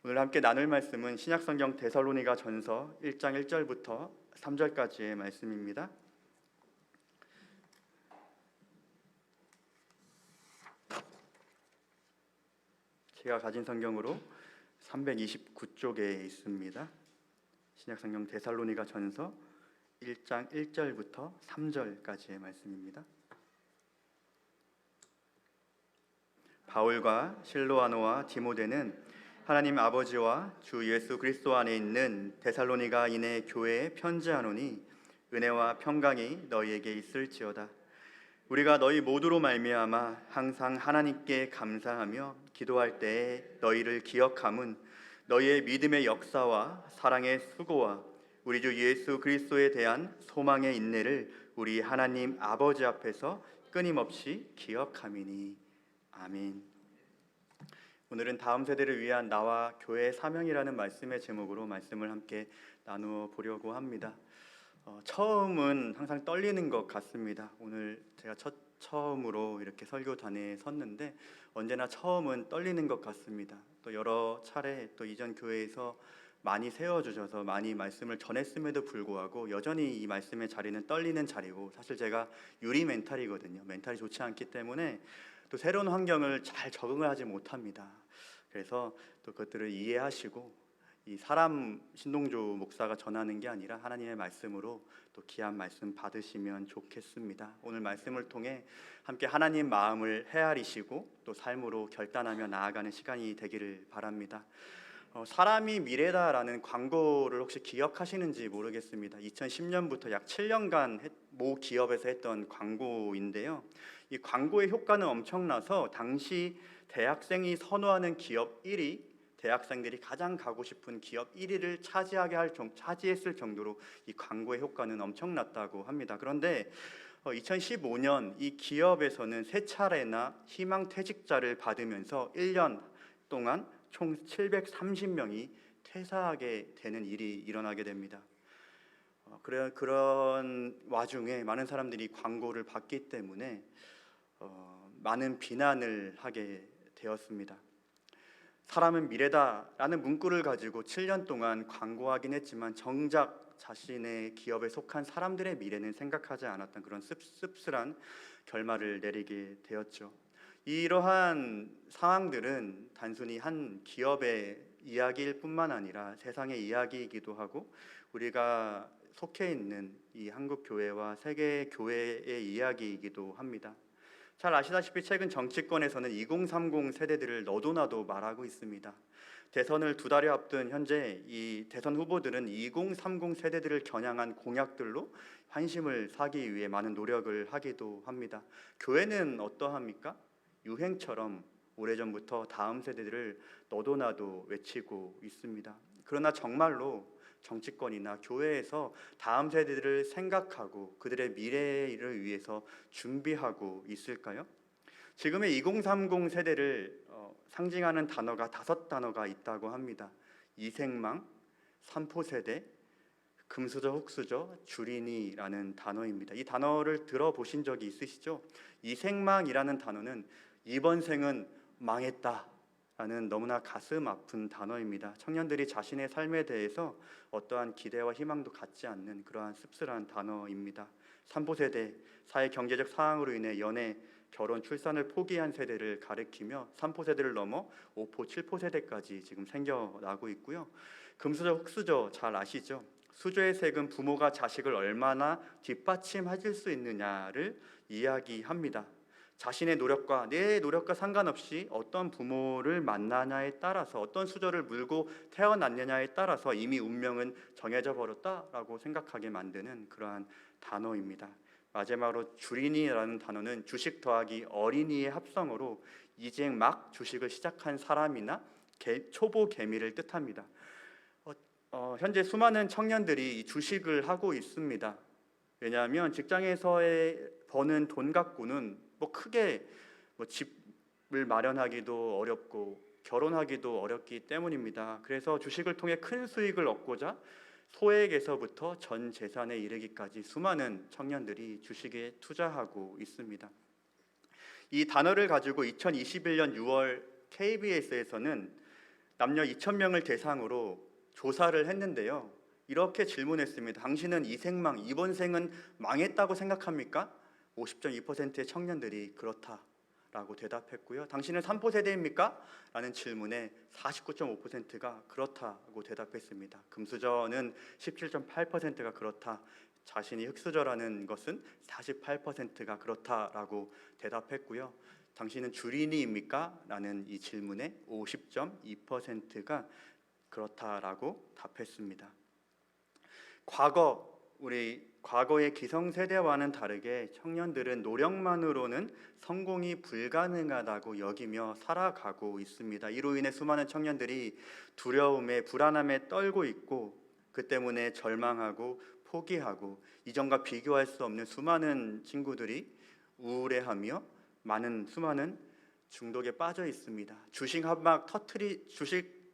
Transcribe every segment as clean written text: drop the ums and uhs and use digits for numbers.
오늘 함께 나눌 말씀은 신약성경 데살로니가 전서 1장 1절부터 3절까지의 말씀입니다. 제가 가진 성경으로 329쪽에 있습니다. 신약성경 데살로니가 전서 1장 1절부터 3절까지의 말씀입니다. 바울과 실로아노와 디모데는 하나님 아버지와 주 예수 그리스도 안에 있는 데살로니가인의 교회에 편지하노니 은혜와 평강이 너희에게 있을지어다. 우리가 너희 모두로 말미암아 항상 하나님께 감사하며 기도할 때에 너희를 기억함은 너희의 믿음의 역사와 사랑의 수고와 우리 주 예수 그리스도에 대한 소망의 인내를 우리 하나님 아버지 앞에서 끊임없이 기억함이니. 아멘. 오늘은 다음 세대를 위한 나와 교회의 사명이라는 말씀의 제목으로 말씀을 함께 나누어 보려고 합니다. 처음은 항상 떨리는 것 같습니다. 오늘 제가 처음으로 이렇게 설교단에 섰는데 언제나 처음은 떨리는 것 같습니다. 또 여러 차례 또 이전 교회에서 많이 세워주셔서 많이 말씀을 전했음에도 불구하고 여전히 이 말씀의 자리는 떨리는 자리고, 사실 제가 유리 멘탈이거든요. 멘탈이 좋지 않기 때문에 또 새로운 환경을 잘 적응을 하지 못합니다. 그래서 또 그것들을 이해하시고 이 사람 신동조 목사가 전하는 게 아니라 하나님의 말씀으로 또 귀한 말씀 받으시면 좋겠습니다. 오늘 말씀을 통해 함께 하나님 마음을 헤아리시고 또 삶으로 결단하며 나아가는 시간이 되기를 바랍니다. 사람이 미래다라는 광고를 혹시 기억하시는지 모르겠습니다. 2010년부터 약 7년간 모 기업에서 했던 광고인데요. 이 광고의 효과는 엄청나서 당시 대학생이 선호하는 기업 1위, 대학생들이 가장 가고 싶은 기업 1위를 차지했을 정도로 이 광고의 효과는 엄청났다고 합니다. 그런데 2015년 이 기업에서는 3차례나 희망퇴직자를 받으면서 1년 동안 총 730명이 퇴사하게 되는 일이 일어나게 됩니다. 그런 와중에 많은 사람들이 광고를 받기 때문에 많은 비난을 하게 되었습니다. 사람은 미래다라는 문구를 가지고 7년 동안 광고하긴 했지만 정작 자신의 기업에 속한 사람들의 미래는 생각하지 않았던 그런 씁쓸한 결말을 내리게 되었죠. 이러한 상황들은 단순히 한 기업의 이야기일 뿐만 아니라 세상의 이야기이기도 하고 우리가 속해 있는 이 한국 교회와 세계 교회의 이야기이기도 합니다. 잘 아시다시피 최근 정치권에서는 2030 세대들을 너도나도 말하고 있습니다. 대선을 2달여 앞둔 현재 이 대선 후보들은 2030 세대들을 겨냥한 공약들로 환심을 사기 위해 많은 노력을 하기도 합니다. 교회는 어떠합니까? 유행처럼 오래전부터 다음 세대들을 너도나도 외치고 있습니다. 그러나 정말로 정치권이나 교회에서 다음 세대들을 생각하고 그들의 미래를 위해서 준비하고 있을까요? 지금의 2030 세대를 상징하는 단어가 5단어가 있다고 합니다. 이생망, 삼포세대, 금수저, 흙수저, 주린이라는 단어입니다. 이 단어를 들어보신 적이 있으시죠? 이생망이라는 단어는 이번 생은 망했다 라는 너무나 가슴 아픈 단어입니다. 청년들이 자신의 삶에 대해서 어떠한 기대와 희망도 갖지 않는 그러한 씁쓸한 단어입니다. 3포세대, 사회 경제적 상황으로 인해 연애, 결혼, 출산을 포기한 세대를 가리키며 3포세대를 넘어 5포, 7포세대까지 지금 생겨나고 있고요. 금수저, 흙수저 잘 아시죠? 수저의 색은 부모가 자식을 얼마나 뒷받침해줄 수 있느냐를 이야기합니다. 자신의 노력과 내 노력과 상관없이 어떤 부모를 만나냐에 따라서 어떤 수저를 물고 태어났느냐에 따라서 이미 운명은 정해져 버렸다라고 생각하게 만드는 그러한 단어입니다. 마지막으로 주린이라는 단어는 주식 더하기 어린이의 합성어로 이제 막 주식을 시작한 사람이나 초보 개미를 뜻합니다. 현재 수많은 청년들이 이 주식을 하고 있습니다. 왜냐하면 직장에서의 버는 돈 갖고는 크게 집을 마련하기도 어렵고 결혼하기도 어렵기 때문입니다. 그래서 주식을 통해 큰 수익을 얻고자 소액에서부터 전 재산에 이르기까지 수많은 청년들이 주식에 투자하고 있습니다. 이 단어를 가지고 2021년 6월 KBS에서는 남녀 2,000명을 대상으로 조사를 했는데요. 이렇게 질문했습니다. 당신은 이 생망, 이번 생은 망했다고 생각합니까? 50.2%의 청년들이 그렇다라고 대답했고요. 당신은 3포 세대입니까? 라는 질문에 49.5%가 그렇다고 대답했습니다. 금수저는 17.8%가 그렇다. 자신이 흑수저라는 것은 48%가 그렇다라고 대답했고요. 당신은 주린이입니까? 라는 이 질문에 50.2%가 그렇다라고 답했습니다. 우리 과거의 기성세대와는 다르게 청년들은 노력만으로는 성공이 불가능하다고 여기며 살아가고 있습니다. 이로 인해 수많은 청년들이 두려움에 불안함에 떨고 있고 그 때문에 절망하고 포기하고 이전과 비교할 수 없는 수많은 친구들이 우울해하며 수많은 중독에 빠져 있습니다. 주식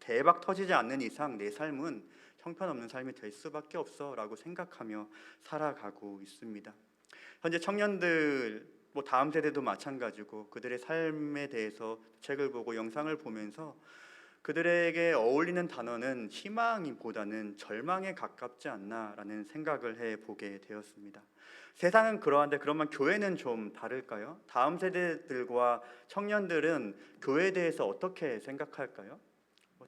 대박 터지지 않는 이상 내 삶은 형편없는 삶이 될 수밖에 없어라고 생각하며 살아가고 있습니다. 현재 청년들 다음 세대도 마찬가지고 그들의 삶에 대해서 책을 보고 영상을 보면서 그들에게 어울리는 단어는 희망보다는 절망에 가깝지 않나라는 생각을 해보게 되었습니다. 세상은 그러한데 그러면 교회는 좀 다를까요? 다음 세대들과 청년들은 교회에 대해서 어떻게 생각할까요?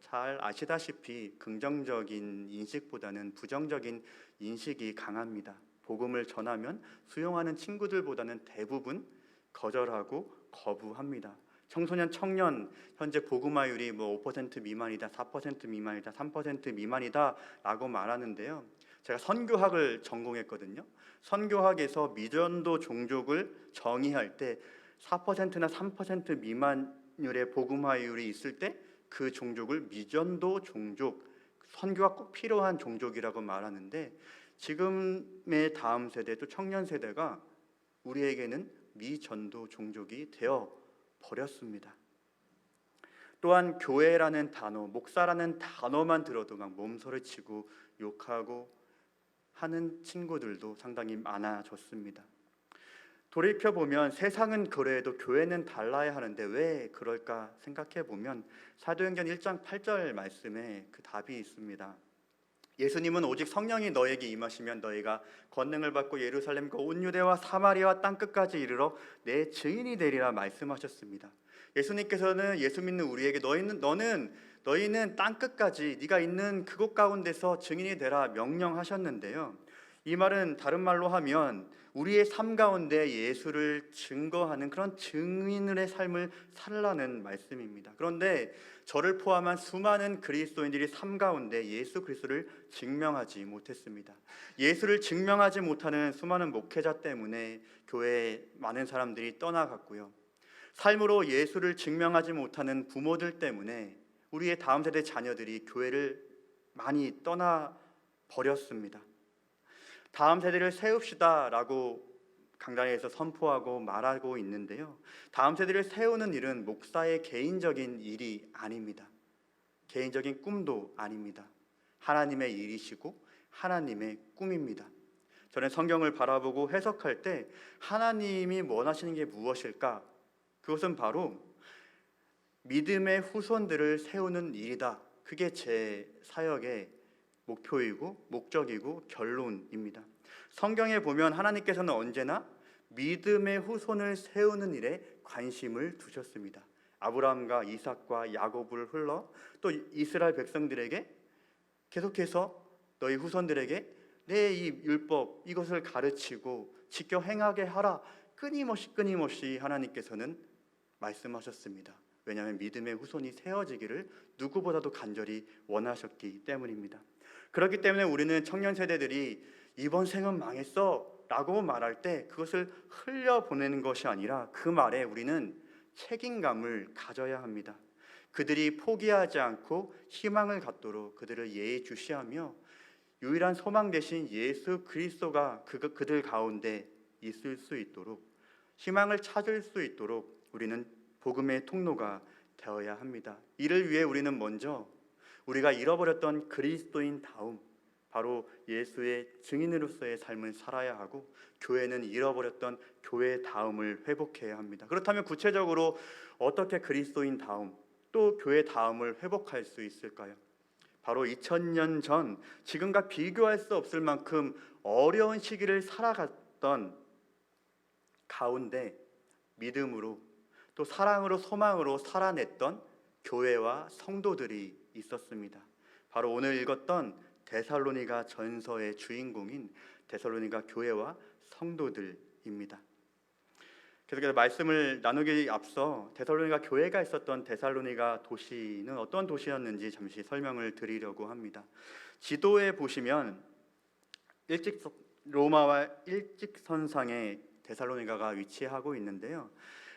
잘 아시다시피 긍정적인 인식보다는 부정적인 인식이 강합니다. 복음을 전하면 수용하는 친구들보다는 대부분 거절하고 거부합니다. 청소년, 청년 현재 복음화율이 5% 미만이다, 4% 미만이다, 3% 미만이다 라고 말하는데요. 제가 선교학을 전공했거든요. 선교학에서 미전도 종족을 정의할 때 4%나 3% 미만율의 복음화율이 있을 때 그 종족을 미전도 종족, 선교가 꼭 필요한 종족이라고 말하는데 지금의 다음 세대 또 청년 세대가 우리에게는 미전도 종족이 되어 버렸습니다. 또한 교회라는 단어, 목사라는 단어만 들어도 막 몸서리치고 욕하고 하는 친구들도 상당히 많아졌습니다. 돌이켜보면 세상은 그래도 교회는 달라야 하는데 왜 그럴까 생각해보면 사도행전 1장 8절 말씀에 그 답이 있습니다. 예수님은 오직 성령이 너에게 임하시면 너희가 권능을 받고 예루살렘과 온 유대와 사마리아와 땅끝까지 이르러 내 증인이 되리라 말씀하셨습니다. 예수님께서는 예수 믿는 우리에게 너희는 땅끝까지 네가 있는 그곳 가운데서 증인이 되라 명령하셨는데요. 이 말은 다른 말로 하면 우리의 삶 가운데 예수를 증거하는 그런 증인의 삶을 살라는 말씀입니다. 그런데 저를 포함한 수많은 그리스도인들이 삶 가운데 예수 그리스도를 증명하지 못했습니다. 예수를 증명하지 못하는 수많은 목회자 때문에 교회에 많은 사람들이 떠나갔고요. 삶으로 예수를 증명하지 못하는 부모들 때문에 우리의 다음 세대 자녀들이 교회를 많이 떠나버렸습니다. 다음 세대를 세웁시다라고 강단에서 선포하고 말하고 있는데요. 다음 세대를 세우는 일은 목사의 개인적인 일이 아닙니다. 개인적인 꿈도 아닙니다. 하나님의 일이시고 하나님의 꿈입니다. 저는 성경을 바라보고 해석할 때 하나님이 원하시는 게 무엇일까? 그것은 바로 믿음의 후손들을 세우는 일이다. 그게 제 사역의 목표이고 목적이고 결론입니다. 성경에 보면 하나님께서는 언제나 믿음의 후손을 세우는 일에 관심을 두셨습니다. 아브라함과 이삭과 야곱을 흘러 또 이스라엘 백성들에게 계속해서 너희 후손들에게 내 이 율법 이것을 가르치고 지켜 행하게 하라 끊임없이 하나님께서는 말씀하셨습니다. 왜냐하면 믿음의 후손이 세워지기를 누구보다도 간절히 원하셨기 때문입니다. 그렇기 때문에 우리는 청년 세대들이 이번 생은 망했어 라고 말할 때 그것을 흘려보내는 것이 아니라 그 말에 우리는 책임감을 가져야 합니다. 그들이 포기하지 않고 희망을 갖도록 그들을 예의주시하며 유일한 소망 되신 예수 그리스도가 그들 가운데 있을 수 있도록 희망을 찾을 수 있도록 우리는 복음의 통로가 되어야 합니다. 이를 위해 우리는 먼저 우리가 잃어버렸던 그리스도인 다움, 바로 예수의 증인으로서의 삶을 살아야 하고 교회는 잃어버렸던 교회 다움을 회복해야 합니다. 그렇다면 구체적으로 어떻게 그리스도인 다움, 또 교회 다음을 회복할 수 있을까요? 바로 2000년 전 지금과 비교할 수 없을 만큼 어려운 시기를 살아갔던 가운데 믿음으로 또 사랑으로 소망으로 살아냈던 교회와 성도들이 있었습니다. 바로 오늘 읽었던 데살로니가 전서의 주인공인 데살로니가 교회와 성도들입니다. 계속해서 말씀을 나누기 앞서 데살로니가 교회가 있었던 데살로니가 도시는 어떤 도시였는지 잠시 설명을 드리려고 합니다. 지도에 보시면 로마와 일직선상에 데살로니가가 위치하고 있는데요.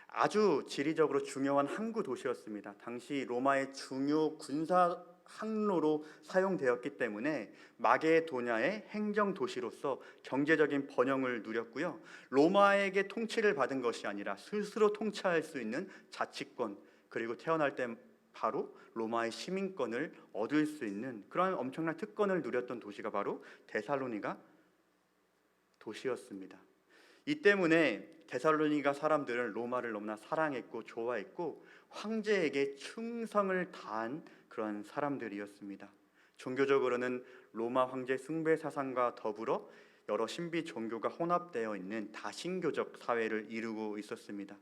아주 지리적으로 중요한 항구 도시였습니다. 당시 로마의 중요 군사 항로로 사용되었기 때문에 마게도냐의 행정 도시로서 경제적인 번영을 누렸고요. 로마에게 통치를 받은 것이 아니라 스스로 통치할 수 있는 자치권, 그리고 태어날 때 바로 로마의 시민권을 얻을 수 있는 그런 엄청난 특권을 누렸던 도시가 바로 데살로니가 도시였습니다. 이 때문에 데살로니가 사람들은 로마를 너무나 사랑했고 좋아했고 황제에게 충성을 다한 그런 사람들이었습니다. 종교적으로는 로마 황제 숭배 사상과 더불어 여러 신비 종교가 혼합되어 있는 다신교적 사회를 이루고 있었습니다.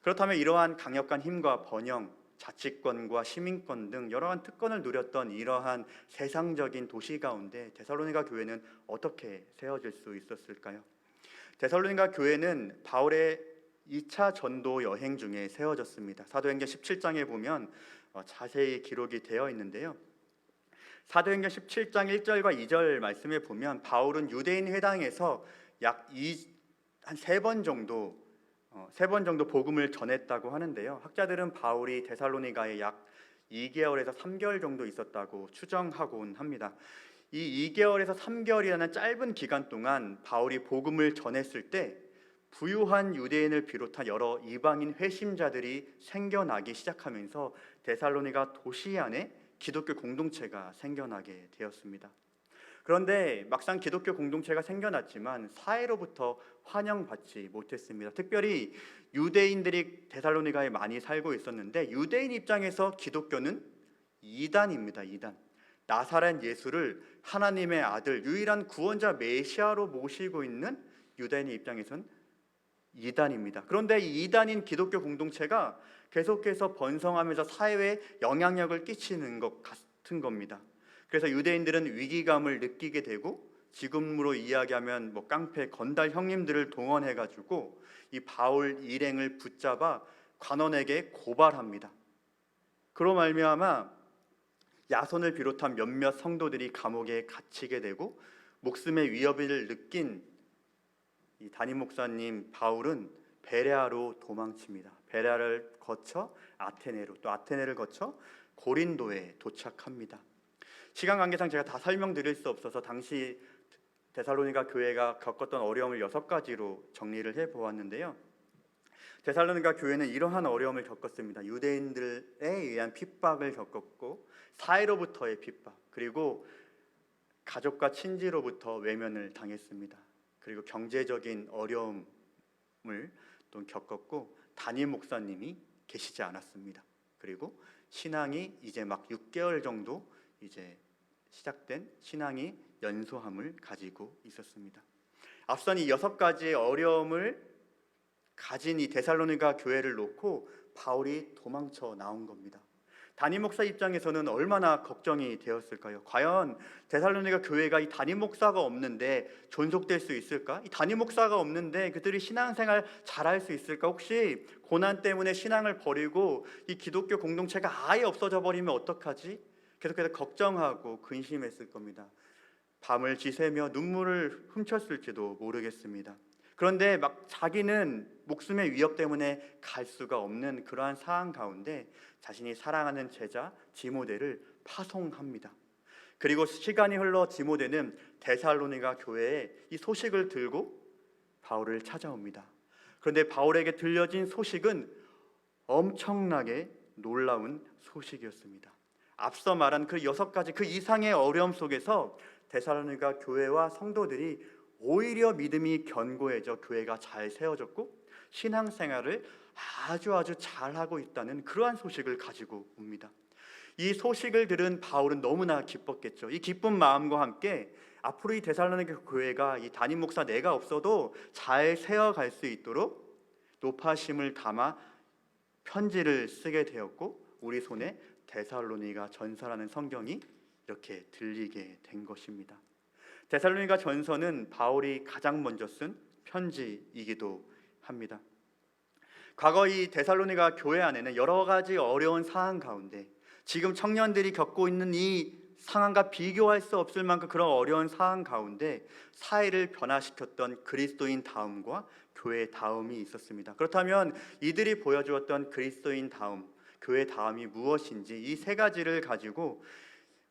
그렇다면 이러한 강력한 힘과 번영, 자치권과 시민권 등 여러한 특권을 누렸던 이러한 세상적인 도시 가운데 데살로니가 교회는 어떻게 세워질 수 있었을까요? 데살로니가 교회는 바울의 2차 전도 여행 중에 세워졌습니다. 사도행전 17장에 보면 자세히 기록이 되어 있는데요. 사도행전 17장 1절과 2절 말씀에 보면 바울은 유대인 회당에서 약 한 3번 정도 3번 정도 복음을 전했다고 하는데요. 학자들은 바울이 데살로니가에 약 2개월에서 3개월 정도 있었다고 추정하곤 합니다. 이 2개월에서 3개월이라는 짧은 기간 동안 바울이 복음을 전했을 때 부유한 유대인을 비롯한 여러 이방인 회심자들이 생겨나기 시작하면서 데살로니가 도시 안에 기독교 공동체가 생겨나게 되었습니다. 그런데 막상 기독교 공동체가 생겨났지만 사회로부터 환영받지 못했습니다. 특별히 유대인들이 데살로니가에 많이 살고 있었는데 유대인 입장에서 기독교는 이단입니다. 이단. 나사렛 예수를 하나님의 아들, 유일한 구원자 메시아로 모시고 있는 유대인 입장에선 이단입니다. 그런데 이 이단인 기독교 공동체가 계속해서 번성하면서 사회에 영향력을 끼치는 것 같은 겁니다. 그래서 유대인들은 위기감을 느끼게 되고 지금으로 이야기하면 깡패 건달 형님들을 동원해가지고 이 바울 일행을 붙잡아 관원에게 고발합니다. 그로 말미암아 야손을 비롯한 몇몇 성도들이 감옥에 갇히게 되고 목숨의 위협을 느낀 이 담임 목사님 바울은 베레아로 도망칩니다. 베레아를 거쳐 아테네로, 또 아테네를 거쳐 고린도에 도착합니다. 시간 관계상 제가 다 설명드릴 수 없어서 당시 데살로니가 교회가 겪었던 어려움을 6가지로 정리를 해보았는데요. 데살로니가 교회는 이러한 어려움을 겪었습니다. 유대인들에 의한 핍박을 겪었고 사회로부터의 핍박, 그리고 가족과 친지로부터 외면을 당했습니다. 그리고 경제적인 어려움을 또 겪었고 담임 목사님이 계시지 않았습니다. 그리고 신앙이 이제 막 6개월 정도 이제 시작된 신앙이 연소함을 가지고 있었습니다. 앞선 이 6가지의 어려움을 가진 이 데살로니가 교회를 놓고 바울이 도망쳐 나온 겁니다. 담임 목사 입장에서는 얼마나 걱정이 되었을까요? 과연 데살로니가 교회가 이 담임 목사가 없는데 존속될 수 있을까? 이 담임 목사가 없는데 그들이 신앙생활 잘할 수 있을까? 혹시 고난 때문에 신앙을 버리고 이 기독교 공동체가 아예 없어져 버리면 어떡하지? 계속해서 걱정하고 근심했을 겁니다. 밤을 지새며 눈물을 훔쳤을지도 모르겠습니다. 그런데 막 자기는 목숨의 위협 때문에 갈 수가 없는 그러한 상황 가운데 자신이 사랑하는 제자 디모데를 파송합니다. 그리고 시간이 흘러 디모데는 데살로니가 교회에 이 소식을 들고 바울을 찾아옵니다. 그런데 바울에게 들려진 소식은 엄청나게 놀라운 소식이었습니다. 앞서 말한 그 6가지 그 이상의 어려움 속에서 데살로니가 교회와 성도들이 오히려 믿음이 견고해져 교회가 잘 세워졌고 신앙생활을 아주 잘하고 있다는 그러한 소식을 가지고 옵니다. 이 소식을 들은 바울은 너무나 기뻤겠죠. 이 기쁜 마음과 함께 앞으로 이 데살로니가 교회가 이 담임 목사 내가 없어도 잘 세워갈 수 있도록 높아심을 담아 편지를 쓰게 되었고, 우리 손에 데살로니가 전서라는 성경이 이렇게 들리게 된 것입니다. 데살로니가 전서는 바울이 가장 먼저 쓴 편지이기도 합니다. 과거 이 데살로니가 교회 안에는 여러 가지 어려운 상황 가운데 지금 청년들이 겪고 있는 이 상황과 비교할 수 없을 만큼 그런 어려운 상황 가운데 사회를 변화시켰던 그리스도인 다움과 교회 다움이 있었습니다. 그렇다면 이들이 보여주었던 그리스도인 다움, 교회 다움이 무엇인지 이 세 가지를 가지고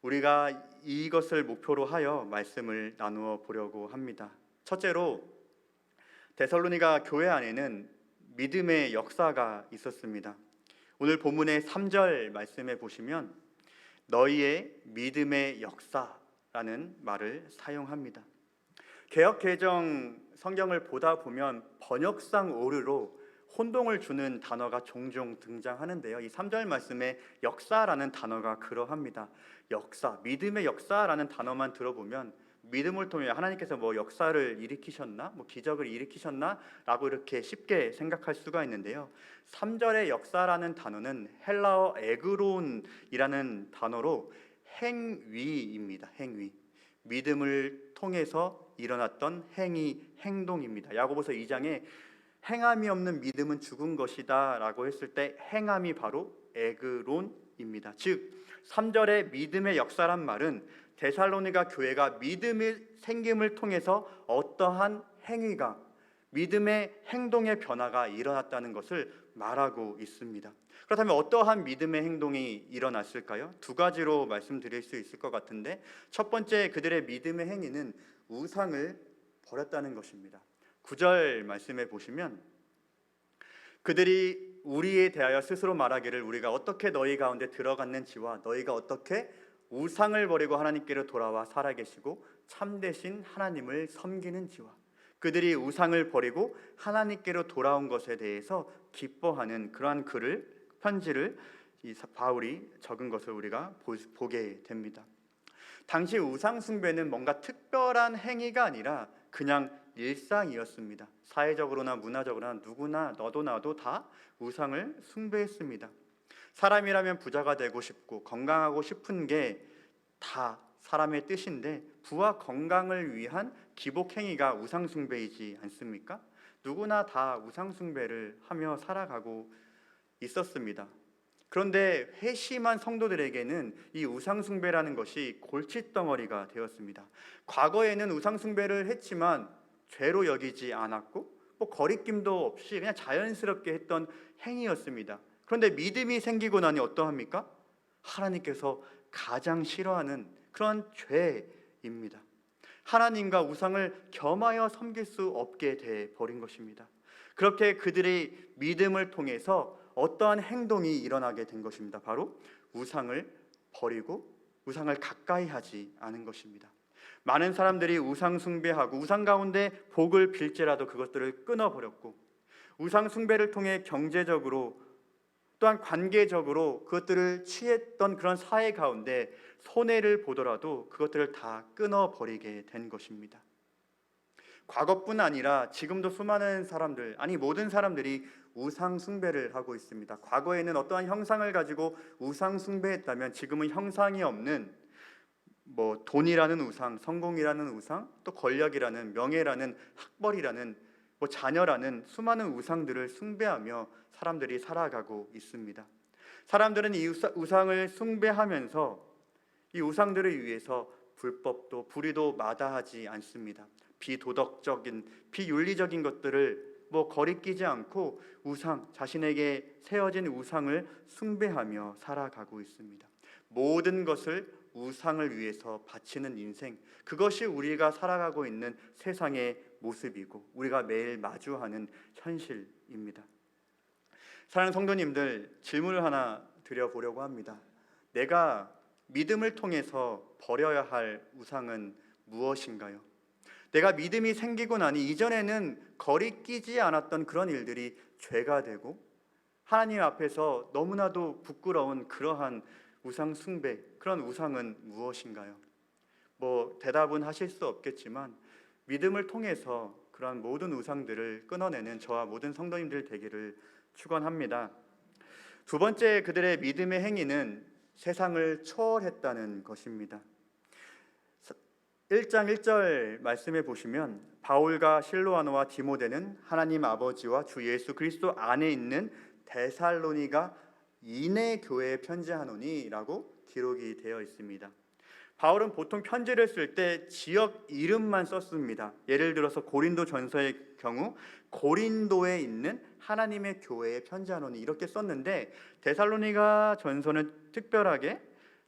우리가 이것을 목표로 하여 말씀을 나누어 보려고 합니다. 첫째로, 데살로니가 교회 안에는 믿음의 역사가 있었습니다. 오늘 본문의 3절 말씀에 보시면 너희의 믿음의 역사라는 말을 사용합니다. 개역개정 성경을 보다 보면 번역상 오류로 혼동을 주는 단어가 종종 등장하는데요. 이 3절 말씀에 역사라는 단어가 그러합니다. 역사, 믿음의 역사라는 단어만 들어보면 믿음을 통해 하나님께서 뭐 역사를 일으키셨나, 뭐 기적을 일으키셨나 라고 이렇게 쉽게 생각할 수가 있는데요. 3절의 역사라는 단어는 헬라어 에그론이라는 단어로 행위입니다. 행위. 믿음을 통해서 일어났던 행위, 행동입니다. 야고보서 2장에 행함이 없는 믿음은 죽은 것이다 라고 했을 때 행함이 바로 에그론입니다. 즉 3절의 믿음의 역사란 말은 데살로니가 교회가 믿음의 생김을 통해서 어떠한 행위가, 믿음의 행동의 변화가 일어났다는 것을 말하고 있습니다. 그렇다면 어떠한 믿음의 행동이 일어났을까요? 두 가지로 말씀드릴 수 있을 것 같은데, 첫 번째 그들의 믿음의 행위는 우상을 버렸다는 것입니다. 9절 말씀에 보시면 그들이 우리에 대하여 스스로 말하기를 우리가 어떻게 너희 가운데 들어갔는지와 너희가 어떻게 우상을 버리고 하나님께로 돌아와 살아계시고 참되신 하나님을 섬기는지와, 그들이 우상을 버리고 하나님께로 돌아온 것에 대해서 기뻐하는 그러한 편지를 바울이 적은 것을 우리가 보게 됩니다. 당시 우상 숭배는 뭔가 특별한 행위가 아니라 그냥 일상이었습니다. 사회적으로나 문화적으로나 누구나 너도 나도 다 우상을 숭배했습니다. 사람이라면 부자가 되고 싶고 건강하고 싶은 게 다 사람의 뜻인데 부와 건강을 위한 기복 행위가 우상 숭배이지 않습니까? 누구나 다 우상 숭배를 하며 살아가고 있었습니다. 그런데 회심한 성도들에게는 이 우상 숭배라는 것이 골칫덩어리가 되었습니다. 과거에는 우상 숭배를 했지만 죄로 여기지 않았고 뭐 거리낌도 없이 그냥 자연스럽게 했던 행위였습니다. 그런데 믿음이 생기고 나니 어떠합니까? 하나님께서 가장 싫어하는 그런 죄입니다. 하나님과 우상을 겸하여 섬길 수 없게 돼 버린 것입니다. 그렇게 그들의 믿음을 통해서 어떠한 행동이 일어나게 된 것입니다. 바로 우상을 버리고 우상을 가까이 하지 않은 것입니다. 많은 사람들이 우상 숭배하고 우상 가운데 복을 빌지라도 그것들을 끊어버렸고, 우상 숭배를 통해 경제적으로 또한 관계적으로 그것들을 취했던 그런 사회 가운데 손해를 보더라도 그것들을 다 끊어버리게 된 것입니다. 과거뿐 아니라 지금도 수많은 사람들, 아니 모든 사람들이 우상 숭배를 하고 있습니다. 과거에는 어떠한 형상을 가지고 우상 숭배했다면 지금은 형상이 없는 뭐 돈이라는 우상, 성공이라는 우상, 또 권력이라는, 명예라는, 학벌이라는, 뭐 자녀라는 수많은 우상들을 숭배하며 사람들이 살아가고 있습니다. 사람들은 이 우상을 숭배하면서 이 우상들을 위해서 불법도 불의도 마다하지 않습니다. 비도덕적인, 비윤리적인 것들을 뭐 거리끼지 않고 우상, 자신에게 세워진 우상을 숭배하며 살아가고 있습니다. 모든 것을 우상을 위해서 바치는 인생, 그것이 우리가 살아가고 있는 세상의 모습이고 우리가 매일 마주하는 현실입니다. 사랑하는 성도님들, 질문을 하나 드려보려고 합니다. 내가 믿음을 통해서 버려야 할 우상은 무엇인가요? 내가 믿음이 생기고 나니 이전에는 거리끼지 않았던 그런 일들이 죄가 되고 하나님 앞에서 너무나도 부끄러운 그러한 우상 숭배, 그런 우상은 무엇인가요? 대답은 하실 수 없겠지만 믿음을 통해서 그런 모든 우상들을 끊어내는 저와 모든 성도님들 되기를 축원합니다. 두 번째, 그들의 믿음의 행위는 세상을 초월했다는 것입니다. 1장 1절 말씀해 보시면 바울과 실로아노와 디모데는 하나님 아버지와 주 예수 그리스도 안에 있는 데살로니가 이내 교회에 편지하노니라고 기록이 되어 있습니다. 바울은 보통 편지를 쓸 때 지역 이름만 썼습니다. 예를 들어서 고린도 전서의 경우 고린도에 있는 하나님의 교회에 편지하노니 이렇게 썼는데, 데살로니가 전서는 특별하게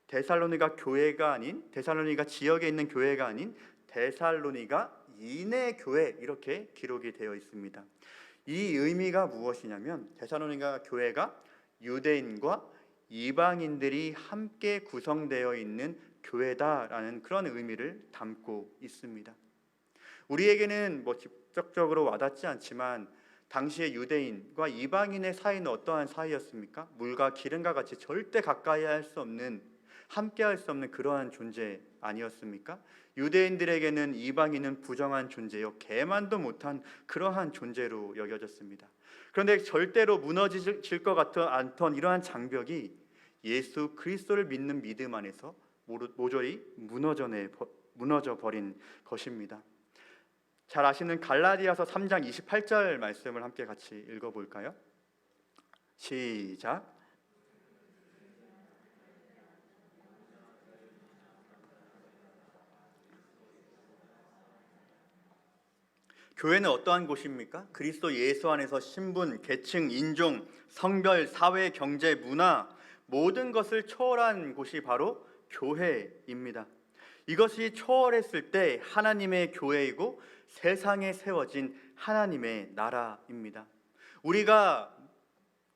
데살로니가 교회가 아닌, 데살로니가 지역에 있는 교회가 아닌 데살로니가 이내 교회 이렇게 기록이 되어 있습니다. 이 의미가 무엇이냐면 데살로니가 교회가 유대인과 이방인들이 함께 구성되어 있는 교회다라는 그런 의미를 담고 있습니다. 우리에게는 직접적으로 와닿지 않지만 당시의 유대인과 이방인의 사이는 어떠한 사이였습니까? 물과 기름과 같이 절대 가까이 할 수 없는, 함께 할 수 없는 그러한 존재 아니었습니까? 유대인들에게는 이방인은 부정한 존재요, 개만도 못한 그러한 존재로 여겨졌습니다. 그런데 절대로 무너질 것 같지 않던 이러한 장벽이 예수 그리스도를 믿는 믿음 안에서 모조리 무너져 버린 것입니다. 잘 아시는 갈라디아서 3장 28절 말씀을 함께 같이 읽어볼까요? 시작. 교회는 어떠한 곳입니까? 그리스도 예수 안에서 신분, 계층, 인종, 성별, 사회, 경제, 문화 모든 것을 초월한 곳이 바로 교회입니다. 이것이 초월했을 때 하나님의 교회이고 세상에 세워진 하나님의 나라입니다. 우리가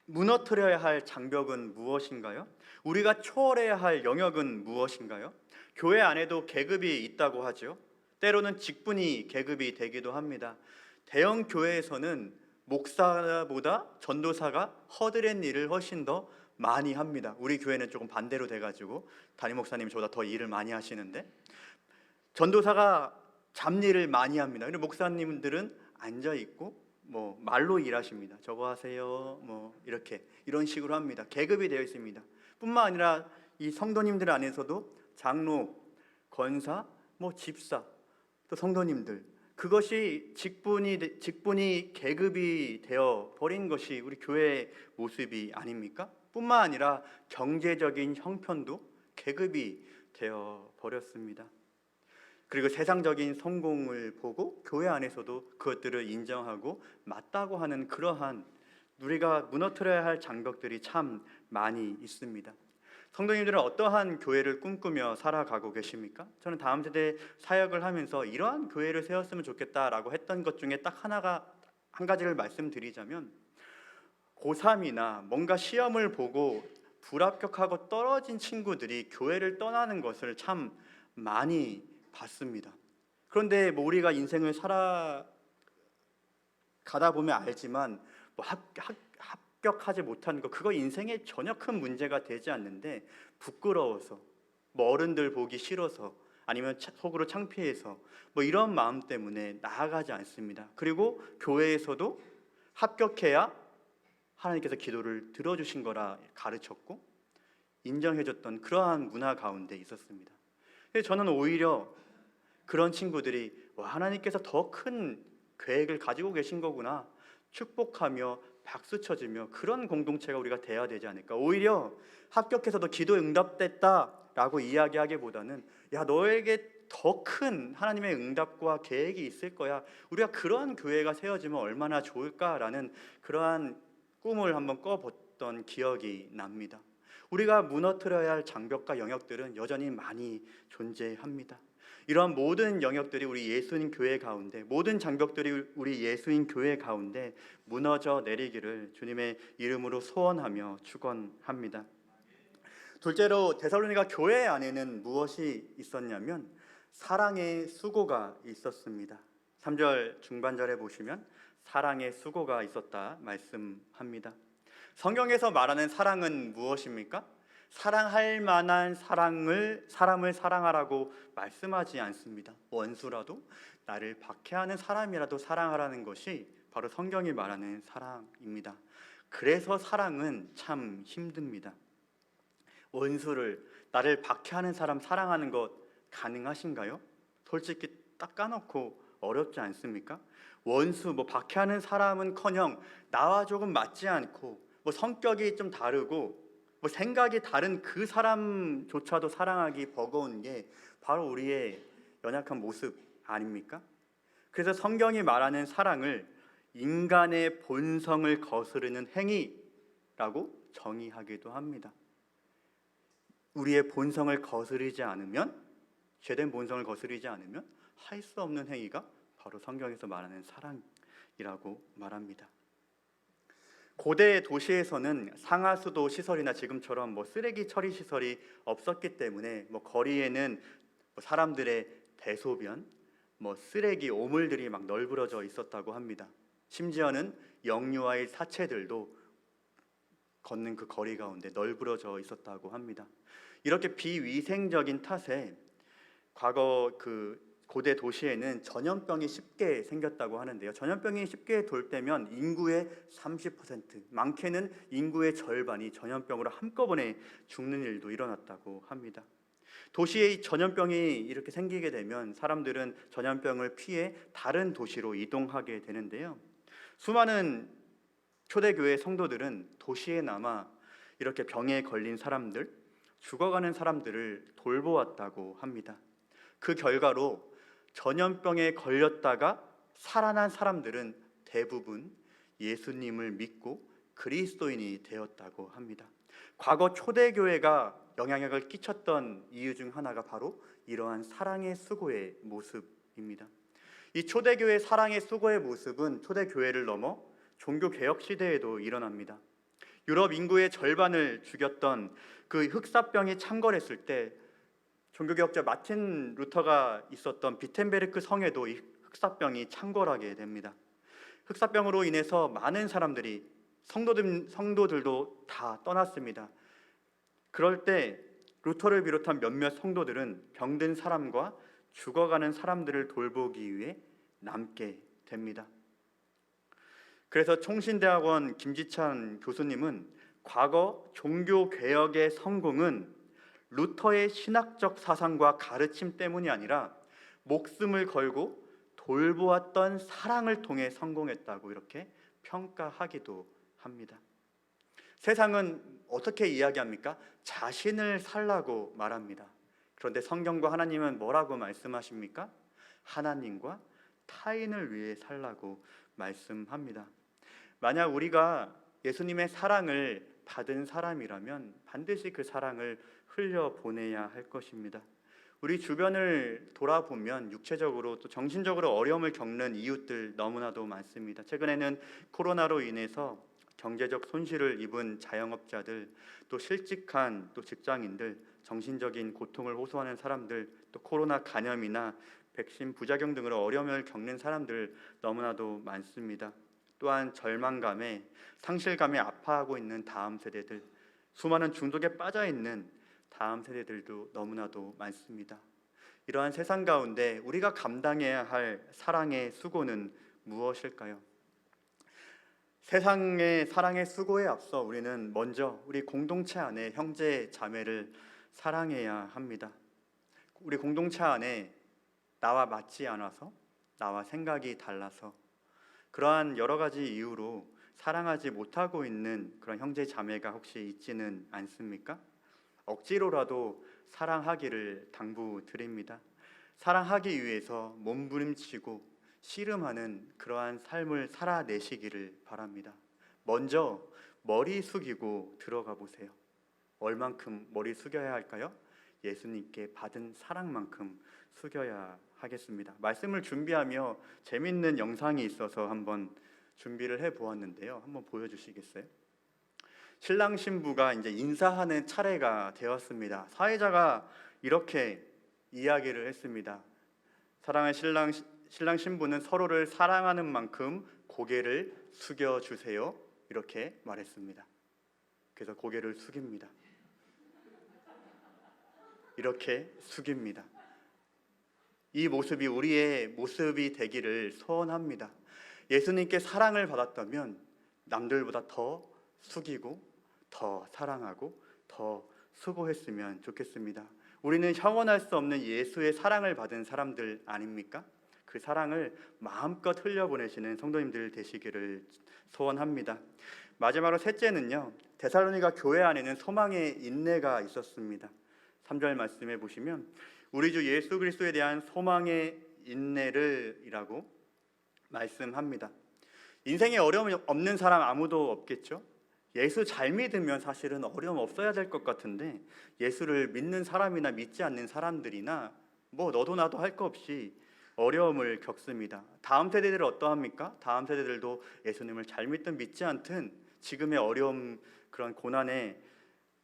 무너뜨려야 할 장벽은 무엇인가요? 우리가 초월해야 할 영역은 무엇인가요? 교회 안에도 계급이 있다고 하죠. 때로는 직분이 계급이 되기도 합니다. 대형 교회에서는 목사보다 전도사가 허드렛 일을 훨씬 더 많이 합니다. 우리 교회는 조금 반대로 돼가지고 담임 목사님이 저보다 더 일을 많이 하시는데, 전도사가 잡일을 많이 합니다. 근데 목사님들은 앉아 있고 말로 일하십니다. 저거 하세요, 이런 식으로 합니다. 계급이 되어 있습니다. 뿐만 아니라 이 성도님들 안에서도 장로, 권사, 집사, 또 성도님들, 그것이 직분이 계급이 되어 버린 것이 우리 교회의 모습이 아닙니까? 뿐만 아니라 경제적인 형편도 계급이 되어 버렸습니다. 그리고 세상적인 성공을 보고 교회 안에서도 그것들을 인정하고 맞다고 하는 그러한 우리가 무너뜨려야 할 장벽들이 참 많이 있습니다. 성도님들은 어떠한 교회를 꿈꾸며 살아가고 계십니까? 저는 다음 세대 사역을 하면서 이러한 교회를 세웠으면 좋겠다라고 했던 것 중에 딱 한 가지를 말씀드리자면, 고3이나 뭔가 시험을 보고 불합격하고 떨어진 친구들이 교회를 떠나는 것을 참 많이 봤습니다. 그런데 우리가 인생을 살아가다 보면 알지만 합격하지 못한 거, 그거 인생에 전혀 큰 문제가 되지 않는데 부끄러워서, 어른들 보기 싫어서, 아니면 속으로 창피해서 이런 마음 때문에 나아가지 않습니다. 그리고 교회에서도 합격해야 하나님께서 기도를 들어주신 거라 가르쳤고 인정해줬던 그러한 문화 가운데 있었습니다. 그래서 저는 오히려 그런 친구들이 하나님께서 더 큰 계획을 가지고 계신 거구나, 축복하며 박수 쳐주며 그런 공동체가 우리가 돼야 되지 않을까. 오히려 합격해서도 기도 응답됐다라고 이야기하기보다는 너에게 더 큰 하나님의 응답과 계획이 있을 거야, 우리가 그러한 교회가 세워지면 얼마나 좋을까라는 그러한 꿈을 한번 꿔봤던 기억이 납니다. 우리가 무너뜨려야 할 장벽과 영역들은 여전히 많이 존재합니다. 이러한 모든 영역들이 우리 예수인 교회 가운데, 모든 장벽들이 우리 예수인 교회 가운데 무너져 내리기를 주님의 이름으로 소원하며 축원합니다. 둘째로 데살로니가 교회 안에는 무엇이 있었냐면 사랑의 수고가 있었습니다. 3절 중반절에 보시면 사랑의 수고가 있었다 말씀합니다. 성경에서 말하는 사랑은 무엇입니까? 사랑할 만한 사람을 사랑하라고 말씀하지 않습니다. 원수라도 나를 박해하는 사람이라도 사랑하라는 것이 바로 성경이 말하는 사랑입니다. 그래서 사랑은 참 힘듭니다. 원수를, 나를 박해하는 사람 사랑하는 것 가능하신가요? 솔직히 딱 까놓고 어렵지 않습니까? 원수, 박해하는 사람은커녕 나와 조금 맞지 않고 성격이 좀 다르고 생각이 다른 그 사람조차도 사랑하기 버거운 게 바로 우리의 연약한 모습 아닙니까? 그래서 성경이 말하는 사랑을 인간의 본성을 거스르는 행위라고 정의하기도 합니다. 우리의 본성을 거스르지 않으면, 죄된 본성을 거스르지 않으면 할 수 없는 행위가 바로 성경에서 말하는 사랑이라고 말합니다. 고대 도시에서는 상하수도 시설이나 지금처럼 쓰레기 처리 시설이 없었기 때문에 거리에는 사람들의 대소변, 쓰레기 오물들이 막 널브러져 있었다고 합니다. 심지어는 영유아의 사체들도 걷는 그 거리 가운데 널브러져 있었다고 합니다. 이렇게 비위생적인 탓에 과거 그 고대 도시에는 전염병이 쉽게 생겼다고 하는데요. 전염병이 쉽게 돌 때면 인구의 30%, 많게는 인구의 절반이 전염병으로 한꺼번에 죽는 일도 일어났다고 합니다. 도시에 전염병이 이렇게 생기게 되면 사람들은 전염병을 피해 다른 도시로 이동하게 되는데요. 수많은 초대교회 성도들은 도시에 남아 이렇게 병에 걸린 사람들, 죽어가는 사람들을 돌보았다고 합니다. 그 결과로 전염병에 걸렸다가 살아난 사람들은 대부분 예수님을 믿고 그리스도인이 되었다고 합니다. 과거 초대교회가 영향력을 끼쳤던 이유 중 하나가 바로 이러한 사랑의 수고의 모습입니다. 이 초대교회 사랑의 수고의 모습은 초대교회를 넘어 종교개혁 시대에도 일어납니다. 유럽 인구의 절반을 죽였던 그 흑사병이 창궐했을 때 종교개혁자 마틴 루터가 있었던 비텐베르크 성에도 이 흑사병이 창궐하게 됩니다. 흑사병으로 인해서 많은 사람들이 성도들도 다 떠났습니다. 그럴 때 루터를 비롯한 몇몇 성도들은 병든 사람과 죽어가는 사람들을 돌보기 위해 남게 됩니다. 그래서 총신대학원 김지찬 교수님은 과거 종교개혁의 성공은 루터의 신학적 사상과 가르침 때문이 아니라 목숨을 걸고 돌보았던 사랑을 통해 성공했다고 이렇게 평가하기도 합니다. 세상은 어떻게 이야기합니까? 자신을 살라고 말합니다. 그런데 성경과 하나님은 뭐라고 말씀하십니까? 하나님과 타인을 위해 살라고 말씀합니다. 만약 우리가 예수님의 사랑을 받은 사람이라면 반드시 그 사랑을 흘려보내야 할 것입니다. 우리 주변을 돌아보면 육체적으로 또 정신적으로 어려움을 겪는 이웃들 너무나도 많습니다. 최근에는 코로나로 인해서 경제적 손실을 입은 자영업자들, 또 실직한 또 직장인들, 정신적인 고통을 호소하는 사람들, 또 코로나 감염이나 백신 부작용 등으로 어려움을 겪는 사람들 너무나도 많습니다. 또한 절망감에 상실감에 아파하고 있는 다음 세대들, 수많은 중독에 빠져 있는 다음 세대들도 너무나도 많습니다. 이러한 세상 가운데 우리가 감당해야 할 사랑의 수고는 무엇일까요? 세상의 사랑의 수고에 앞서 우리는 먼저 우리 공동체 안에 형제 자매를 사랑해야 합니다. 우리 공동체 안에 나와 맞지 않아서, 나와 생각이 달라서, 그러한 여러 가지 이유로 사랑하지 못하고 있는 그런 형제 자매가 혹시 있지는 않습니까? 억지로라도 사랑하기를 당부드립니다. 사랑하기 위해서 몸부림치고 씨름하는 그러한 삶을 살아내시기를 바랍니다. 먼저 머리 숙이고 들어가 보세요. 얼만큼 머리 숙여야 할까요? 예수님께 받은 사랑만큼 숙여야 하겠습니다. 말씀을 준비하며 재밌는 영상이 있어서 한번 준비를 해 보았는데요. 한번 보여주시겠어요? 신랑 신부가 이제 인사하는 차례가 되었습니다. 사회자가 이렇게 이야기를 했습니다. 사랑하는 신랑 신부는 서로를 사랑하는 만큼 고개를 숙여 주세요. 이렇게 말했습니다. 그래서 고개를 숙입니다. 이렇게 숙입니다. 이 모습이 우리의 모습이 되기를 소원합니다. 예수님께 사랑을 받았다면 남들보다 더 숙이고 더 사랑하고 더 수고했으면 좋겠습니다. 우리는 형언할 수 없는 예수의 사랑을 받은 사람들 아닙니까? 그 사랑을 마음껏 흘려보내시는 성도님들 되시기를 소원합니다. 마지막으로 셋째는요, 데살로니가 교회 안에는 소망의 인내가 있었습니다. 3절 말씀해 보시면 우리 주 예수 그리스도에 대한 소망의 인내를 이라고 말씀합니다. 인생에 어려움이 없는 사람 아무도 없겠죠. 예수 잘 믿으면 사실은 어려움 없어야 될 것 같은데, 예수를 믿는 사람이나 믿지 않는 사람들이나 뭐 너도 나도 할 거 없이 어려움을 겪습니다. 다음 세대들은 어떠합니까? 다음 세대들도 예수님을 잘 믿든 믿지 않든 지금의 어려움, 그런 고난의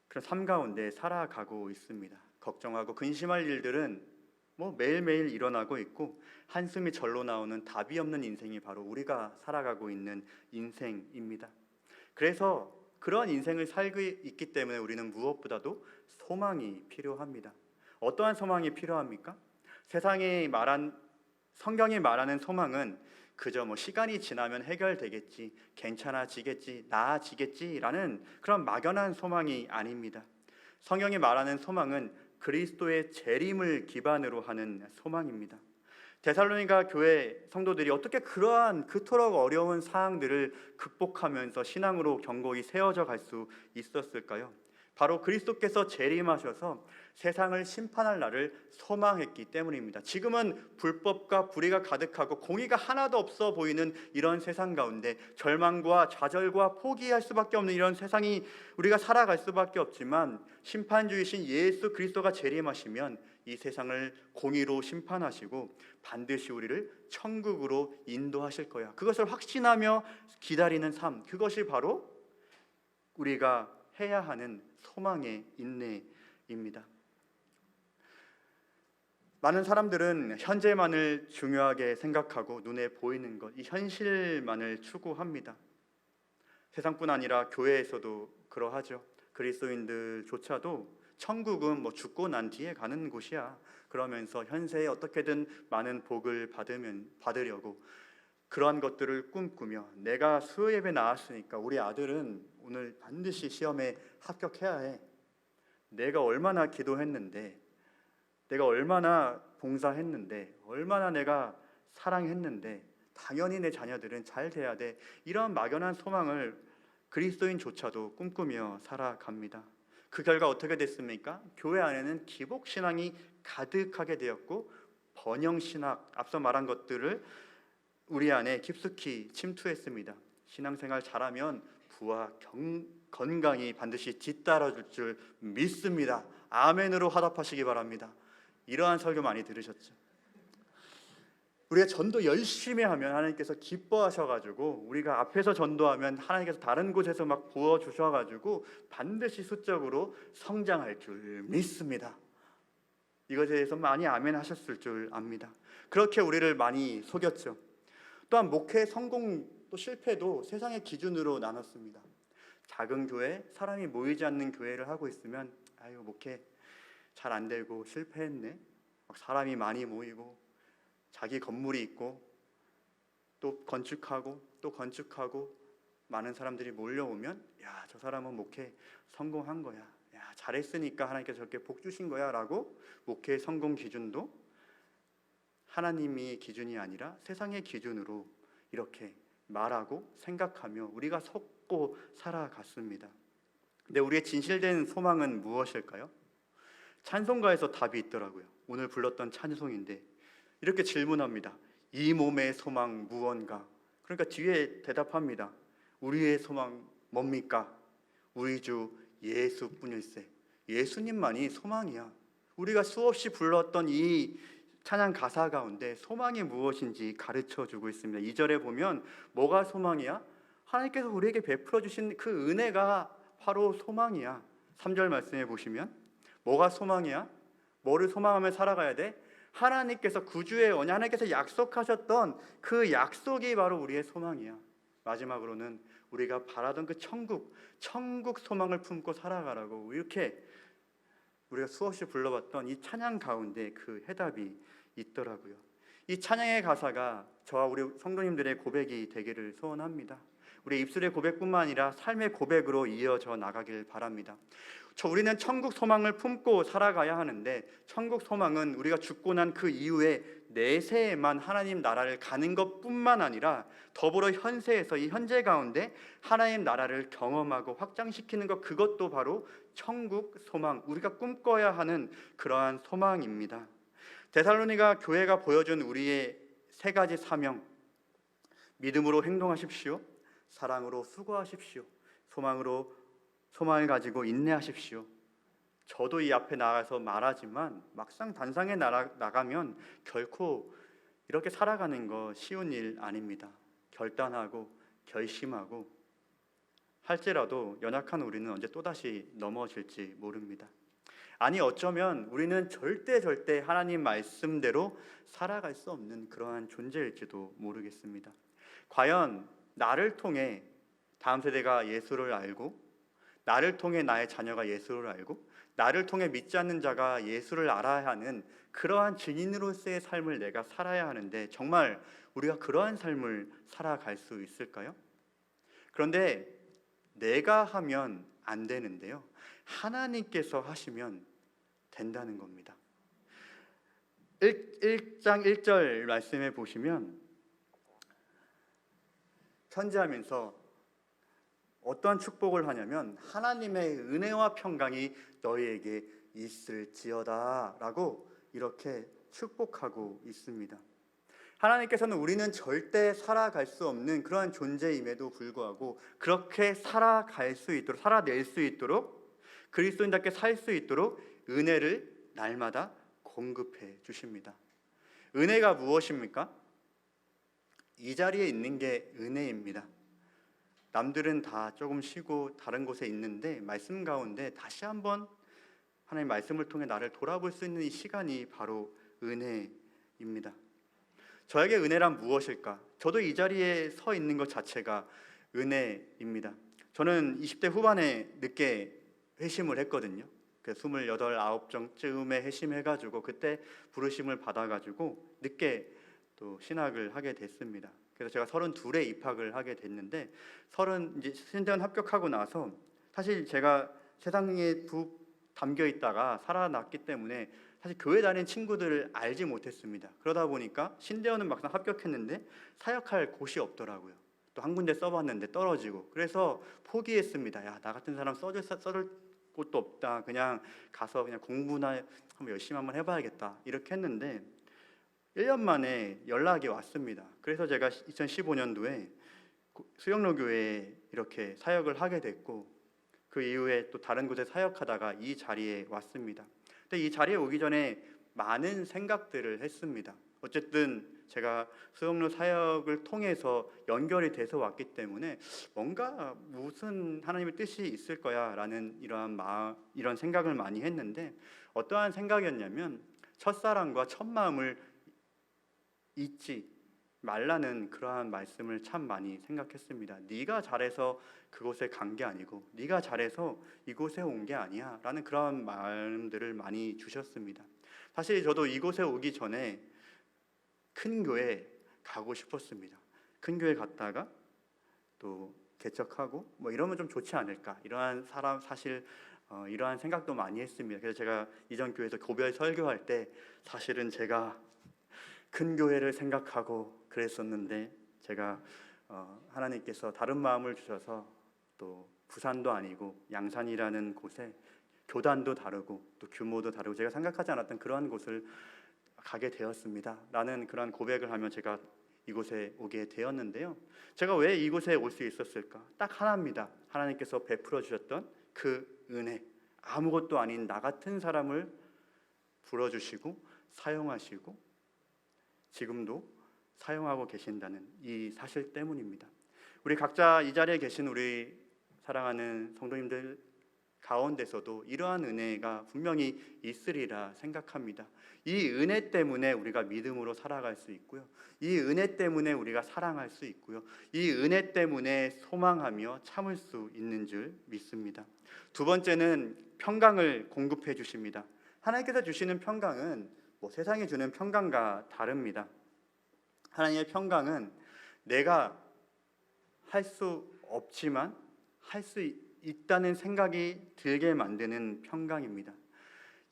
그런 삶 가운데 살아가고 있습니다. 걱정하고 근심할 일들은 뭐 매일매일 일어나고 있고, 한숨이 절로 나오는 답이 없는 인생이 바로 우리가 살아가고 있는 인생입니다. 그래서 그런 인생을 살고 있기 때문에 우리는 무엇보다도 소망이 필요합니다. 어떠한 소망이 필요합니까? 성경이 말하는 소망은 그저 뭐 시간이 지나면 해결되겠지, 괜찮아지겠지, 나아지겠지라는 그런 막연한 소망이 아닙니다. 성경이 말하는 소망은 그리스도의 재림을 기반으로 하는 소망입니다. 데살로니가 교회 성도들이 어떻게 그러한 그토록 어려운 사항들을 극복하면서 신앙으로 견고히 세워져 갈 수 있었을까요? 바로 그리스도께서 재림하셔서 세상을 심판할 날을 소망했기 때문입니다. 지금은 불법과 불의가 가득하고 공의가 하나도 없어 보이는 이런 세상 가운데 절망과 좌절과 포기할 수밖에 없는 이런 세상이 우리가 살아갈 수밖에 없지만, 심판주이신 예수 그리스도가 재림하시면 이 세상을 공의로 심판하시고 반드시 우리를 천국으로 인도하실 거야. 그것을 확신하며 기다리는 삶, 그것이 바로 우리가 해야 하는 소망의 인내입니다. 많은 사람들은 현재만을 중요하게 생각하고 눈에 보이는 것, 이 현실만을 추구합니다. 세상뿐 아니라 교회에서도 그러하죠. 그리스도인들조차도 천국은 뭐 죽고 난 뒤에 가는 곳이야, 그러면서 현세에 어떻게든 많은 복을 받으려고 그러한 것들을 꿈꾸며, 내가 수요 예배 나왔으니까 우리 아들은 오늘 반드시 시험에 합격해야 해, 내가 얼마나 기도했는데, 내가 얼마나 봉사했는데, 얼마나 내가 사랑했는데 당연히 내 자녀들은 잘 돼야 돼, 이런 막연한 소망을 그리스도인조차도 꿈꾸며 살아갑니다. 그 결과 어떻게 됐습니까? 교회 안에는 기복신앙이 가득하게 되었고, 번영신학, 앞서 말한 것들을 우리 안에 깊숙이 침투했습니다. 신앙생활 잘하면 부와 건강이 반드시 뒤따라줄 줄 믿습니다. 아멘으로 화답하시기 바랍니다. 이러한 설교 많이 들으셨죠? 우리가 전도 열심히 하면 하나님께서 기뻐하셔가지고, 우리가 앞에서 전도하면 하나님께서 다른 곳에서 막 부어주셔가지고 반드시 수적으로 성장할 줄 믿습니다. 이것에 대해서 많이 아멘 하셨을 줄 압니다. 그렇게 우리를 많이 속였죠. 또한 목회 성공 또 실패도 세상의 기준으로 나눴습니다. 작은 교회, 사람이 모이지 않는 교회를 하고 있으면 아유, 목회 잘 안 되고 실패했네, 사람이 많이 모이고 자기 건물이 있고 또 건축하고 또 건축하고 많은 사람들이 몰려오면, 야, 저 사람은 목회 성공한 거야, 야, 잘했으니까 하나님께서 저렇게 복 주신 거야 라고 목회 성공 기준도 하나님이 기준이 아니라 세상의 기준으로 이렇게 말하고 생각하며 우리가 속고 살아갔습니다. 근데 우리의 진실된 소망은 무엇일까요? 찬송가에서 답이 있더라고요. 오늘 불렀던 찬송인데 이렇게 질문합니다. 이 몸의 소망 무언가? 그러니까 뒤에 대답합니다. 우리의 소망 뭡니까? 우리 주 예수뿐일세. 예수님만이 소망이야. 우리가 수없이 불렀던 이 찬양 가사 가운데 소망이 무엇인지 가르쳐주고 있습니다. 2절에 보면 뭐가 소망이야? 하나님께서 우리에게 베풀어 주신 그 은혜가 바로 소망이야. 3절 말씀해 보시면 뭐가 소망이야? 뭐를 소망하며 살아가야 돼? 하나님께서 구주의 하나님께서 약속하셨던 그 약속이 바로 우리의 소망이야. 마지막으로는 우리가 바라던 그 천국 소망을 품고 살아가라고 이렇게 우리가 수없이 불러봤던 이 찬양 가운데 그 해답이 있더라고요. 이 찬양의 가사가 저와 우리 성도님들의 고백이 되기를 소원합니다. 우리 입술의 고백뿐만 아니라 삶의 고백으로 이어져 나가길 바랍니다. 우리는 천국 소망을 품고 살아가야 하는데, 천국 소망은 우리가 죽고 난 그 이후에 내세에만 하나님 나라를 가는 것뿐만 아니라 더불어 현세에서 이 현재 가운데 하나님 나라를 경험하고 확장시키는 것, 그것도 바로 천국 소망, 우리가 꿈꿔야 하는 그러한 소망입니다. 데살로니가 교회가 보여준 우리의 세 가지 사명: 믿음으로 행동하십시오, 사랑으로 수고하십시오, 소망을 가지고 인내하십시오. 저도 이 앞에 나가서 말하지만 막상 단상에 나가면 결코 이렇게 살아가는 거 쉬운 일 아닙니다. 결단하고 결심하고 할지라도 연약한 우리는 언제 또다시 넘어질지 모릅니다. 아니, 어쩌면 우리는 절대 하나님 말씀대로 살아갈 수 없는 그러한 존재일지도 모르겠습니다. 과연 나를 통해 다음 세대가 예수를 알고, 나를 통해 나의 자녀가 예수를 알고, 나를 통해 믿지 않는 자가 예수를 알아야 하는 그러한 증인으로서의 삶을 내가 살아야 하는데, 정말 우리가 그러한 삶을 살아갈 수 있을까요? 그런데 내가 하면 안 되는데요, 하나님께서 하시면 된다는 겁니다. 1장 1절 말씀에 보시면 편지하면서 어떠한 축복을 하냐면, 하나님의 은혜와 평강이 너희에게 있을지어다 라고 이렇게 축복하고 있습니다. 하나님께서는 우리는 절대 살아갈 수 없는 그러한 존재임에도 불구하고 그렇게 살아낼 수 있도록, 그리스도인답게 살 수 있도록 은혜를 날마다 공급해 주십니다. 은혜가 무엇입니까? 이 자리에 있는 게 은혜입니다. 남들은 다 조금 쉬고 다른 곳에 있는데, 말씀 가운데 다시 한번 하나님 말씀을 통해 나를 돌아볼 수 있는 이 시간이 바로 은혜입니다. 저에게 은혜란 무엇일까? 저도 이 자리에 서 있는 것 자체가 은혜입니다. 저는 20대 후반에 늦게 회심을 했거든요. 28, 29쯤에 회심해가지고 그때 부르심을 받아가지고 늦게 또 신학을 하게 됐습니다. 그래서 제가 32에 입학을 하게 됐는데, 이제 신대원 합격하고 나서 사실 제가 세상에 담겨 있다가 살아났기 때문에 사실 교회 다니는 친구들을 알지 못했습니다. 그러다 보니까 신대원은 막상 합격했는데 사역할 곳이 없더라고요. 또 한 군데 써봤는데 떨어지고, 그래서 포기했습니다. 야, 나 같은 사람 써줄 곳도 없다. 그냥 가서 그냥 공부나 한번 열심히 한번 해봐야겠다. 이렇게 했는데 1년 만에 연락이 왔습니다. 그래서 제가 2015년도에 수영로 교회에 이렇게 사역을 하게 됐고, 그 이후에 또 다른 곳에 사역하다가 이 자리에 왔습니다. 근데 이 자리에 오기 전에 많은 생각들을 했습니다. 어쨌든 제가 수영로 사역을 통해서 연결이 돼서 왔기 때문에 뭔가 무슨 하나님의 뜻이 있을 거야 라는 이런 생각을 많이 했는데, 어떠한 생각이었냐면 첫사랑과 첫마음을 잊지 말라는 그러한 말씀을 참 많이 생각했습니다. 네가 잘해서 그곳에 간 게 아니고, 네가 잘해서 이곳에 온 게 아니야 라는 그러한 마음들을 많이 주셨습니다. 사실 저도 이곳에 오기 전에 큰 교회 가고 싶었습니다. 큰 교회 갔다가 또 개척하고 뭐 이러면 좀 좋지 않을까, 이러한 이러한 생각도 많이 했습니다. 그래서 제가 이전 교회에서 고별 설교할 때 사실은 제가 큰 교회를 생각하고 그랬었는데, 제가 하나님께서 다른 마음을 주셔서 또 부산도 아니고 양산이라는 곳에 교단도 다르고 또 규모도 다르고 제가 생각하지 않았던 그러한 곳을 가게 되었습니다 라는 그런 고백을 하며 제가 이곳에 오게 되었는데요, 제가 왜 이곳에 올 수 있었을까? 딱 하나입니다. 하나님께서 베풀어 주셨던 그 은혜, 아무것도 아닌 나 같은 사람을 불러주시고 사용하시고 지금도 사용하고 계신다는 이 사실 때문입니다. 우리 각자 이 자리에 계신 우리 사랑하는 성도님들, 가운데서도 이러한 은혜가 분명히 있으리라 생각합니다. 이 은혜 때문에 우리가 믿음으로 살아갈 수 있고요. 이 은혜 때문에 우리가 사랑할 수 있고요. 이 은혜 때문에 소망하며 참을 수 있는 줄 믿습니다. 두 번째는 평강을 공급해 주십니다. 하나님께서 주시는 평강은 세상이 주는 평강과 다릅니다. 하나님의 평강은 내가 할 수 없지만 할 수 있다는 생각이 들게 만드는 평강입니다.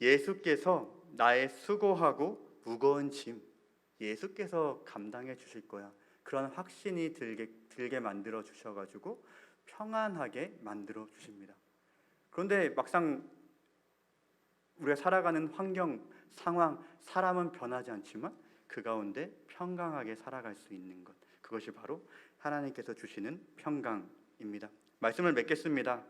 예수께서 나의 수고하고 무거운 짐 예수께서 감당해 주실 거야. 그런 확신이 들게 만들어 주셔가지고 평안하게 만들어 주십니다. 그런데 막상 우리가 살아가는 환경, 상황, 사람은 변하지 않지만 그 가운데 평강하게 살아갈 수 있는 것, 그것이 바로 하나님께서 주시는 평강입니다. 말씀을 맺겠습니다.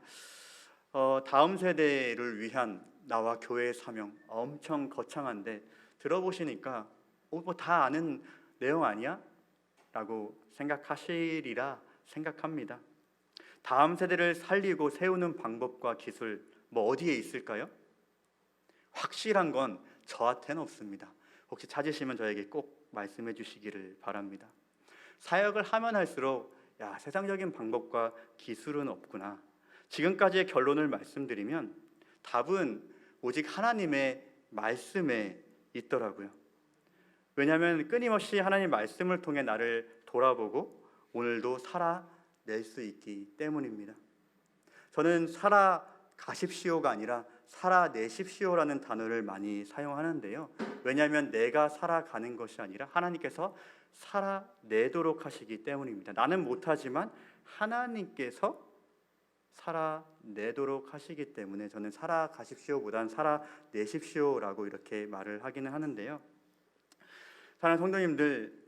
다음 세대를 위한 나와 교회의 사명 엄청 거창한데 들어보시니까 다 아는 내용 아니야? 라고 생각하시리라 생각합니다. 다음 세대를 살리고 세우는 방법과 기술 어디에 있을까요? 확실한 건 저한테는 없습니다. 혹시 찾으시면 저에게 꼭 말씀해 주시기를 바랍니다. 사역을 하면 할수록 세상적인 방법과 기술은 없구나. 지금까지의 결론을 말씀드리면 답은 오직 하나님의 말씀에 있더라고요. 왜냐하면 끊임없이 하나님 말씀을 통해 나를 돌아보고 오늘도 살아낼 수 있기 때문입니다. 저는 살아가십시오가 아니라 살아내십시오라는 단어를 많이 사용하는데요. 왜냐하면 내가 살아가는 것이 아니라 하나님께서 살아내도록 하시기 때문입니다. 나는 못하지만 하나님께서 살아내도록 하시기 때문에 저는 살아가십시오보다는 살아내십시오라고 이렇게 말을 하기는 하는데요. 사랑하는 성도님들,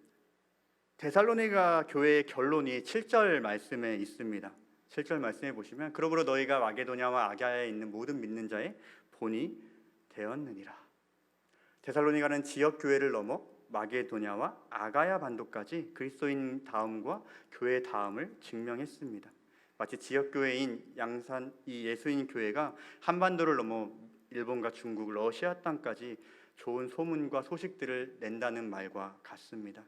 데살로니가 교회의 결론이 7절 말씀에 있습니다. 7절 말씀해 보시면 그러므로 너희가 마게도냐와 아가야에 있는 모든 믿는 자의 본이 되었느니라. 데살로니가는 지역 교회를 넘어 마게도냐와 아가야 반도까지 그리스도인 다음과 교회 다음을 증명했습니다. 마치 지역 교회인 양산 이 예수인 교회가 한반도를 넘어 일본과 중국, 러시아 땅까지 좋은 소문과 소식들을 낸다는 말과 같습니다.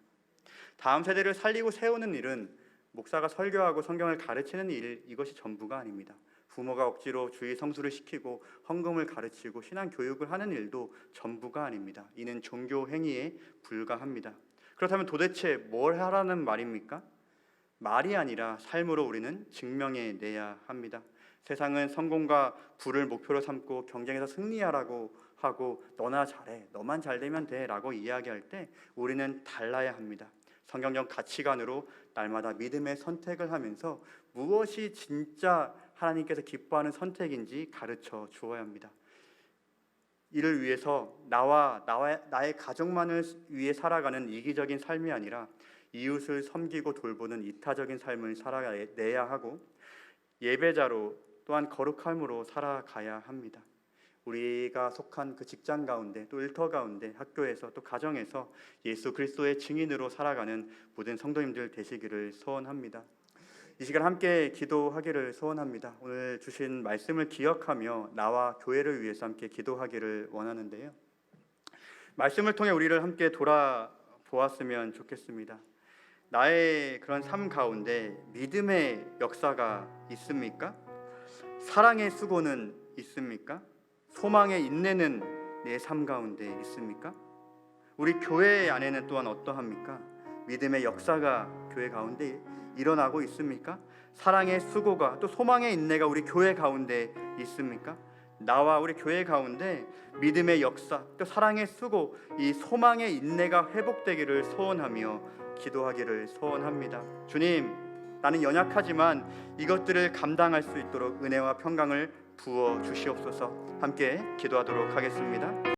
다음 세대를 살리고 세우는 일은 목사가 설교하고 성경을 가르치는 일, 이것이 전부가 아닙니다. 부모가 억지로 주의 성수를 시키고 헌금을 가르치고 신앙 교육을 하는 일도 전부가 아닙니다. 이는 종교 행위에 불과합니다. 그렇다면 도대체 뭘 하라는 말입니까? 말이 아니라 삶으로 우리는 증명해내야 합니다. 세상은 성공과 부를 목표로 삼고 경쟁에서 승리하라고 하고 너나 잘해, 너만 잘 되면 돼 라고 이야기할 때 우리는 달라야 합니다. 성경적 가치관으로 날마다 믿음의 선택을 하면서 무엇이 진짜 하나님께서 기뻐하는 선택인지 가르쳐 주어야 합니다. 이를 위해서 나의 가족만을 위해 살아가는 이기적인 삶이 아니라 이웃을 섬기고 돌보는 이타적인 삶을 살아내야 하고 예배자로 또한 거룩함으로 살아가야 합니다. 우리가 속한 그 직장 가운데 또 일터 가운데 학교에서 또 가정에서 예수 그리스도의 증인으로 살아가는 모든 성도님들 되시기를 소원합니다. 이 시간 함께 기도하기를 소원합니다. 오늘 주신 말씀을 기억하며 나와 교회를 위해서 함께 기도하기를 원하는데요. 말씀을 통해 우리를 함께 돌아보았으면 좋겠습니다. 나의 그런 삶 가운데 믿음의 역사가 있습니까? 사랑의 수고는 있습니까? 소망의 인내는 내 삶 가운데 있습니까? 우리 교회 안에는 또한 어떠합니까? 믿음의 역사가 교회 가운데 일어나고 있습니까? 사랑의 수고가 또 소망의 인내가 우리 교회 가운데 있습니까? 나와 우리 교회 가운데 믿음의 역사 또 사랑의 수고 이 소망의 인내가 회복되기를 소원하며 기도하기를 소원합니다. 주님, 나는 연약하지만 이것들을 감당할 수 있도록 은혜와 평강을 부어 주시옵소서. 함께 기도하도록 하겠습니다.